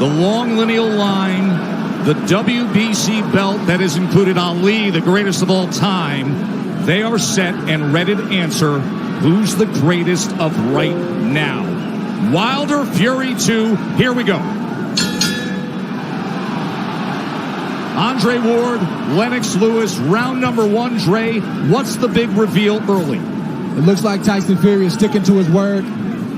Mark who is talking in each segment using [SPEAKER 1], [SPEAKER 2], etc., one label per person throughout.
[SPEAKER 1] The long lineal line, the WBC belt that has included Ali, the greatest of all time. They are set and ready to answer who's the greatest of right now. Wilder, Fury 2, here we go. Andre Ward, Lennox Lewis, round number 1. Dre, what's the big reveal early?
[SPEAKER 2] It looks like Tyson Fury is sticking to his word.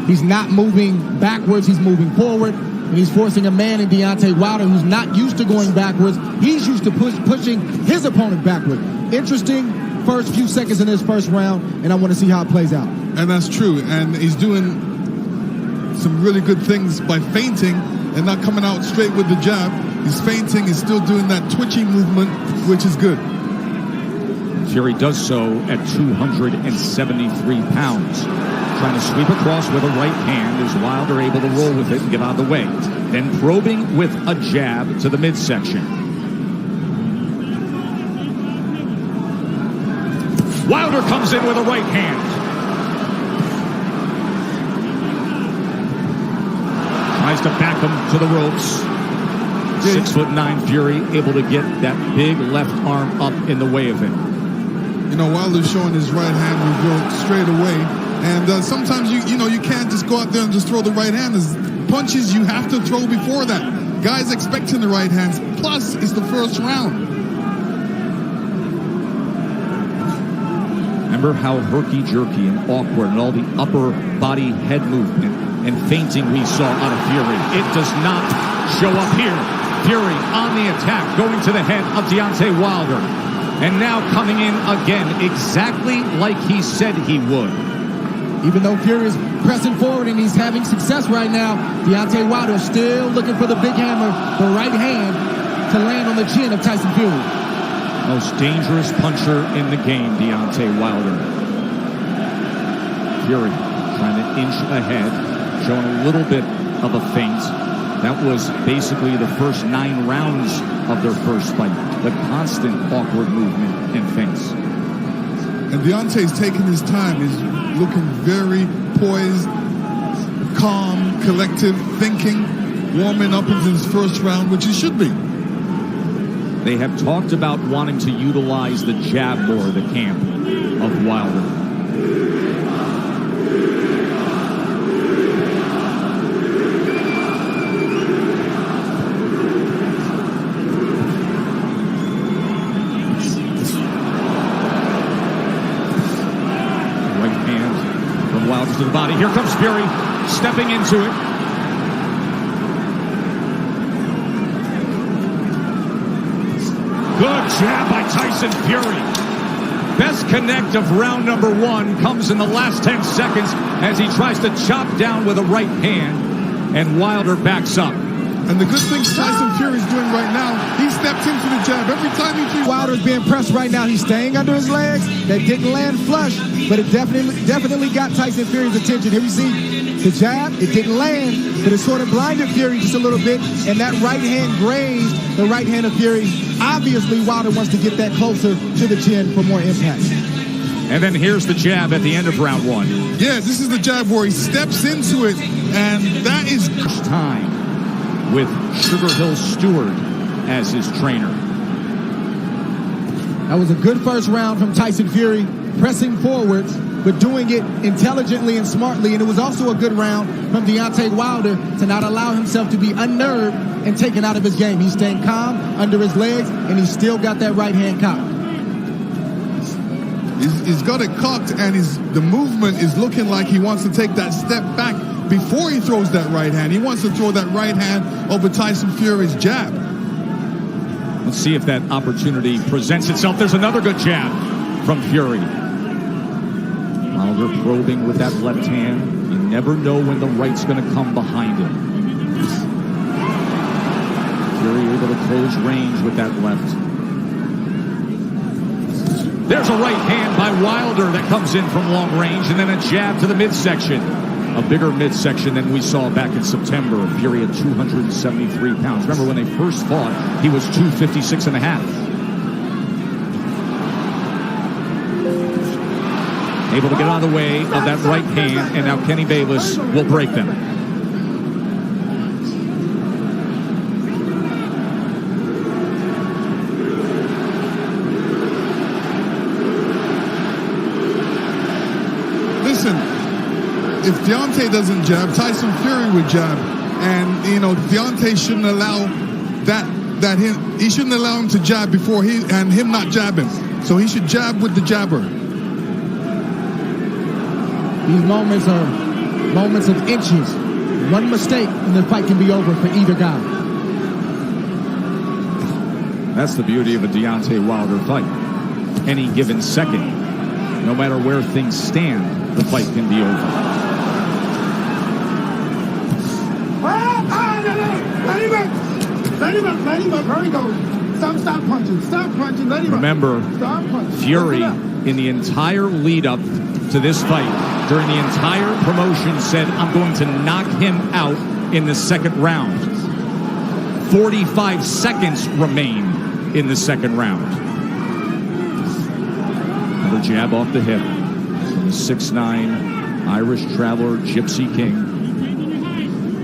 [SPEAKER 2] He's not moving backwards, he's moving forward. And he's forcing a man in Deontay Wilder who's not used to going backwards. He's used to pushing his opponent backward. Interesting first few seconds in this first round, and I want to see how it plays out.
[SPEAKER 3] And that's true. And he's doing some really good things by feinting and not coming out straight with the jab. He's feinting, he's still doing that twitchy movement, which is good.
[SPEAKER 1] Fury does so at 273 pounds. Trying to sweep across with a right hand as Wilder able to roll with it and get out of the way. Then probing with a jab to the midsection. Wilder comes in with a right hand. Tries to back him to the ropes. 6'9" Fury able to get that big left arm up in the way of it.
[SPEAKER 3] You know, Wilder's showing his right hand revealed straight away. And sometimes, you know, you can't just go out there and just throw the right hand. There's punches you have to throw before that. Guys expecting the right hands. Plus, it's the first round.
[SPEAKER 1] Remember how herky-jerky and awkward and all the upper body head movement and feinting we saw out of Fury. It does not show up here. Fury on the attack, going to the head of Deontay Wilder. And now coming in again, exactly like he said he would.
[SPEAKER 2] Even though Fury is pressing forward and he's having success right now, Deontay Wilder is still looking for the big hammer, the right hand, to land on the chin of Tyson Fury.
[SPEAKER 1] Most dangerous puncher in the game, Deontay Wilder. Fury trying to inch ahead, showing a little bit of a feint. That was basically the first 9 rounds of their first fight. The constant awkward movement and feints.
[SPEAKER 3] And Deontay's taking his time. He's looking very poised, calm, collective, thinking, warming up into his first round, which he should be.
[SPEAKER 1] They have talked about wanting to utilize the jab more, the camp of Wilder. To the body. Here comes Fury, stepping into it. Good jab by Tyson Fury. Best connect of round number 1 comes in the last 10 seconds as he tries to chop down with a right hand, and Wilder backs up.
[SPEAKER 3] And the good thing Tyson Fury's doing right now, he steps into the jab. Every time he feels
[SPEAKER 2] Wilder's being pressed right now, he's staying under his legs. That didn't land flush, but it definitely got Tyson Fury's attention. Here we see the jab. It didn't land, but it sort of blinded Fury just a little bit, and that right hand grazed the right hand of Fury. Obviously, Wilder wants to get that closer to the chin for more impact.
[SPEAKER 1] And then here's the jab at the end of round 1.
[SPEAKER 3] Yeah, this is the jab where he steps into it, and that is
[SPEAKER 1] time with Sugar Hill Stewart as his trainer.
[SPEAKER 2] That was a good first round from Tyson Fury, pressing forwards, but doing it intelligently and smartly. And it was also a good round from Deontay Wilder to not allow himself to be unnerved and taken out of his game. He's staying calm under his legs, and he's still got that right hand cocked.
[SPEAKER 3] He's got it cocked, and the movement is looking like he wants to take that step back before he throws that right hand. He wants to throw that right hand over Tyson Fury's jab.
[SPEAKER 1] Let's see if that opportunity presents itself. There's another good jab from Fury. Wilder probing with that left hand. You never know when the right's going to come behind him. Fury able to close range with that left. There's a right hand by Wilder that comes in from long range, and then a jab to the midsection. A bigger midsection than we saw back in September. Fury at 273 pounds. Remember when they first fought, he was 256 and a half. Able to get out of the way of that right hand, and now Kenny Bayless will break them.
[SPEAKER 3] if Deontay doesn't jab, Tyson Fury would jab. And, you know, Deontay shouldn't allow he shouldn't allow him to jab before him not jabbing. So he should jab with the jabber.
[SPEAKER 2] These moments are moments of inches. One mistake and the fight can be over for either guy.
[SPEAKER 1] That's the beauty of a Deontay Wilder fight. Any given second, no matter where things stand, the fight can be over.
[SPEAKER 2] Let him up. Hurry, go. Stop punching. Stop punching. Let him
[SPEAKER 1] Remember,
[SPEAKER 2] up. Stop punching.
[SPEAKER 1] Fury, in the entire lead up to this fight, during the entire promotion, said, I'm going to knock him out in the second round. 45 seconds remain in the second round. Another jab off the hip from the 6'9" Irish traveler, Gypsy King.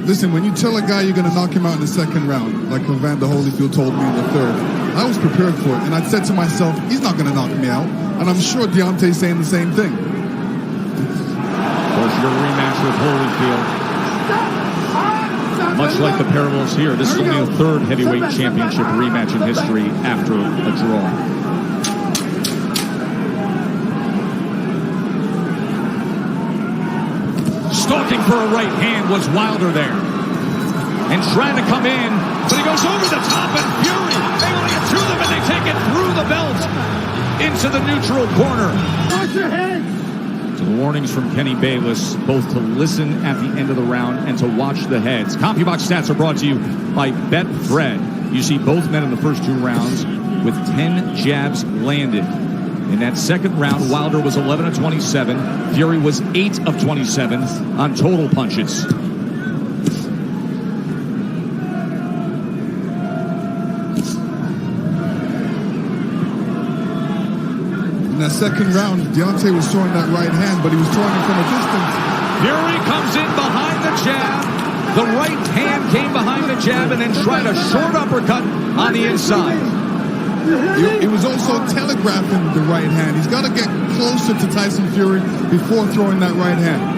[SPEAKER 3] Listen, when you tell a guy you're going to knock him out in the second round, like Evander Holyfield told me in the third, I was prepared for it. And I said to myself, he's not going to knock me out. And I'm sure Deontay's saying the same thing.
[SPEAKER 1] Of course, your rematch with Holyfield. Much like the parallels here, this is only the third heavyweight championship rematch in history after a draw. Stalking for a right hand was Wilder there. And trying to come in, but he goes over the top, and Fury able to get through them, and they take it through the belt into the neutral corner.
[SPEAKER 2] Watch your head.
[SPEAKER 1] So the warnings from Kenny Bayless, both to listen at the end of the round and to watch the heads. CompuBox stats are brought to you by Betfred. You see both men in the first two rounds with 10 jabs landed. In that second round, Wilder was 11 of 27. Fury was 8 of 27 on total punches.
[SPEAKER 3] In that second round, Deontay was throwing that right hand, but he was throwing it from a distance.
[SPEAKER 1] Fury comes in behind the jab. The right hand came behind the jab and then tried a short uppercut on the inside.
[SPEAKER 3] He was also telegraphing the right hand. He's got to get closer to Tyson Fury before throwing that right hand.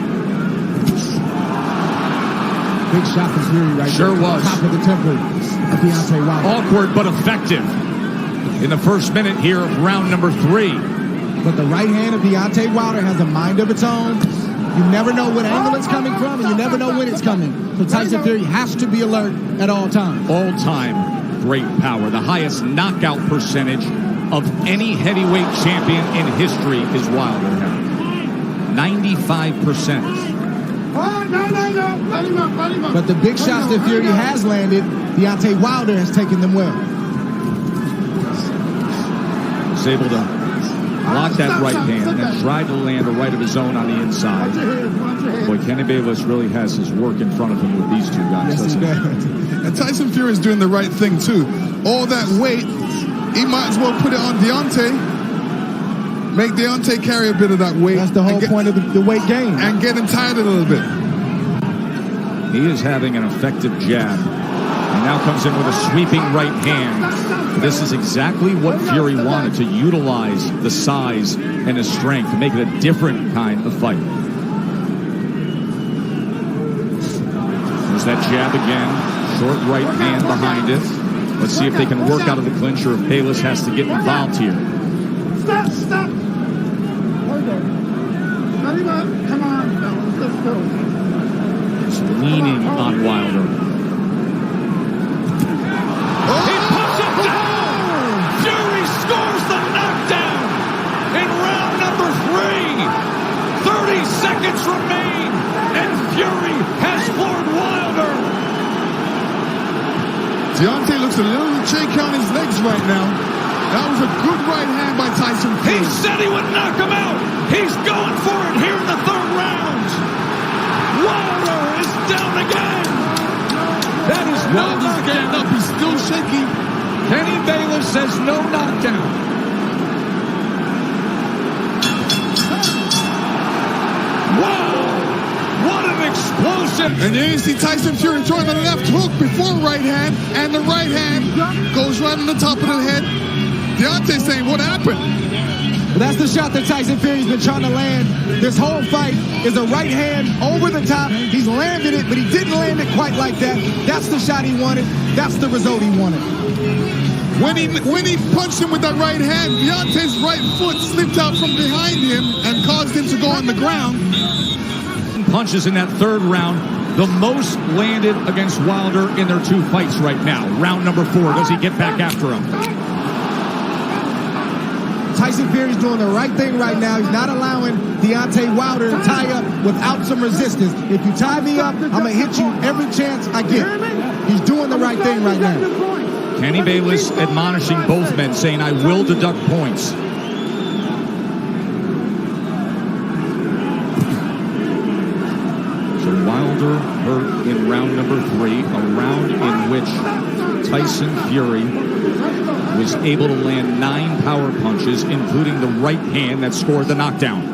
[SPEAKER 2] Big shot from Fury right
[SPEAKER 1] Sure
[SPEAKER 2] there.
[SPEAKER 1] was.
[SPEAKER 2] Top of the temple of Deontay Wilder.
[SPEAKER 1] Awkward but effective in the first minute here of round number 3.
[SPEAKER 2] But the right hand of Deontay Wilder has a mind of its own. You never know what angle it's coming from, and you never know when it's coming. So Tyson Fury has to be alert at all times.
[SPEAKER 1] All time great power. The highest knockout percentage of any heavyweight champion in history is Wilder. 95%.
[SPEAKER 2] But the big shots that Fury has landed, Deontay Wilder has taken them well.
[SPEAKER 1] Was able to block that right hand and then tried to land a right of his own on the inside. Boy, Kenny Bayless really has his work in front of him with these two guys.
[SPEAKER 2] Yes, he does.
[SPEAKER 3] And Tyson Fury is doing the right thing, too. All that weight, he might as well put it on Deontay. Make Deontay carry a bit of that weight.
[SPEAKER 2] That's the whole point of the weight game.
[SPEAKER 3] And get him tired a little bit.
[SPEAKER 1] He is having an effective jab. And now comes in with a sweeping right hand. This is exactly what Fury wanted, to utilize the size and his strength to make it a different kind of fight. There's that jab again. Short right hand behind it. Let's see if they can work out of the clinch or if Bayless has to get involved here.
[SPEAKER 2] Stop. Come on. Let's go.
[SPEAKER 1] Just leaning on Wilder. He puts it down! Fury scores the knockdown in round number 3. 30 seconds remain, and Fury has floored Wilder.
[SPEAKER 3] Deontay looks a little shaky on his legs right now. That was a good right hand by Tyson Fury.
[SPEAKER 1] He said he would knock him out. He's going for it here in the third round. Wilder is down again. That is no
[SPEAKER 3] Wilder's getting up. He's still shaky.
[SPEAKER 1] Kenny Bayless says no knockdown. Wow! What an explosive!
[SPEAKER 3] And then you see Tyson Fury throwing the left hook before right hand, and the right hand goes right on the top of the head. Deontay saying, what happened?
[SPEAKER 2] Well, that's the shot that Tyson Fury's been trying to land. This whole fight is a right hand over the top. He's landed it, but he didn't land it quite like that. That's the shot he wanted. That's the result he wanted.
[SPEAKER 3] When he punched him with that right hand, Deontay's right foot slipped out from behind him and caused him to go on the ground.
[SPEAKER 1] Punches in that third round, the most landed against Wilder in their two fights right now. Round number 4, does he get back after him?
[SPEAKER 2] Tyson Fury's doing the right thing right now. He's not allowing Deontay Wilder to tie up without some resistance. If you tie me up, I'm going to hit you every chance I get. He's doing the right thing right now.
[SPEAKER 1] Kenny Bayless admonishing both men, saying, I will deduct points. So Wilder hurt in round number 3, a round in which Tyson Fury was able to land 9 power punches, including the right hand that scored the knockdown.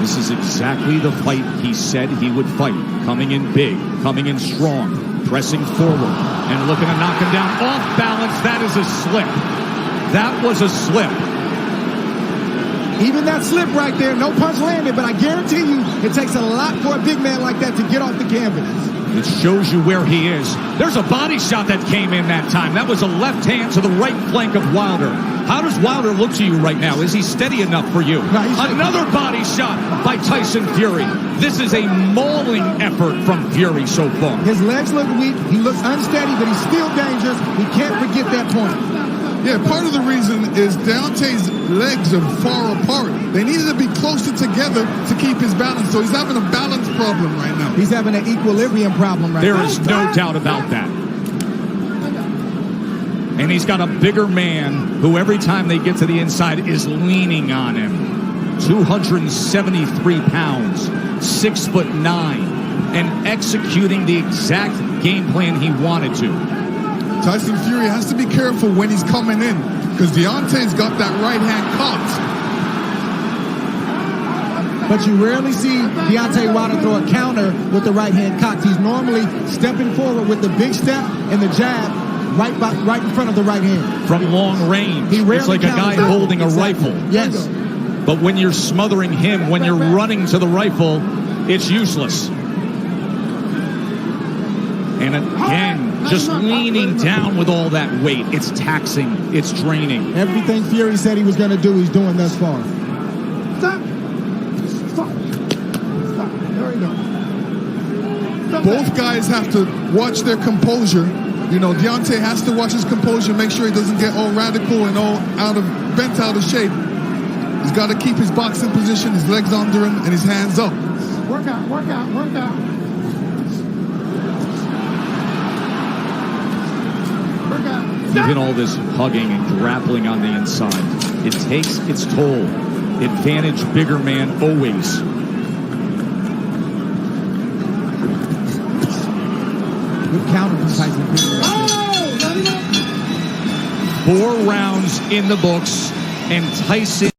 [SPEAKER 1] This is exactly the fight he said he would fight. Coming in big, coming in strong, pressing forward, and looking to knock him down off balance. That is a slip. That was a slip.
[SPEAKER 2] Even that slip right there, no punch landed, but I guarantee you it takes a lot for a big man like that to get off the canvas.
[SPEAKER 1] It shows you where he is. There's a body shot that came in that time. That was a left hand to the right flank of Wilder. How does Wilder look to you right now? Is he steady enough for you?
[SPEAKER 2] No,
[SPEAKER 1] another body shot by Tyson Fury. This is a mauling effort from Fury so far.
[SPEAKER 2] His legs look weak. He looks unsteady, but he's still dangerous. We can't forget that point.
[SPEAKER 3] Yeah, part of the reason is Deontay's legs are far apart. They needed to be closer together to keep his balance. So he's having a balance problem right now.
[SPEAKER 2] He's having an equilibrium problem right now.
[SPEAKER 1] There is no doubt about that. And he's got a bigger man who every time they get to the inside is leaning on him. 273 pounds, 6'9", and executing the exact game plan he wanted to.
[SPEAKER 3] Tyson Fury has to be careful when he's coming in because Deontay's got that right hand cocked.
[SPEAKER 2] But you rarely see Deontay Wilder throw a counter with the right hand cocked. He's normally stepping forward with the big step and the jab right in front of the right hand.
[SPEAKER 1] From long range. It's like a guy holding a rifle.
[SPEAKER 2] Yes.
[SPEAKER 1] But when you're smothering him, when you're running to the rifle, it's useless. And again, just leaning down with all that weight. It's taxing. It's draining.
[SPEAKER 2] Everything Fury said he was going to do, he's doing thus far. Stop. Stop. Stop. There we go.
[SPEAKER 3] Both guys have to watch their composure. You know, Deontay has to watch his composure, make sure he doesn't get all radical and all bent out of shape. He's got to keep his boxing position, his legs under him, and his hands up.
[SPEAKER 2] Work out, work out, work out.
[SPEAKER 1] Even all this hugging and grappling on the inside, it takes its toll. Advantage bigger man always.
[SPEAKER 2] Good counter from Tyson Fury.
[SPEAKER 1] 4 rounds in the books, and Tyson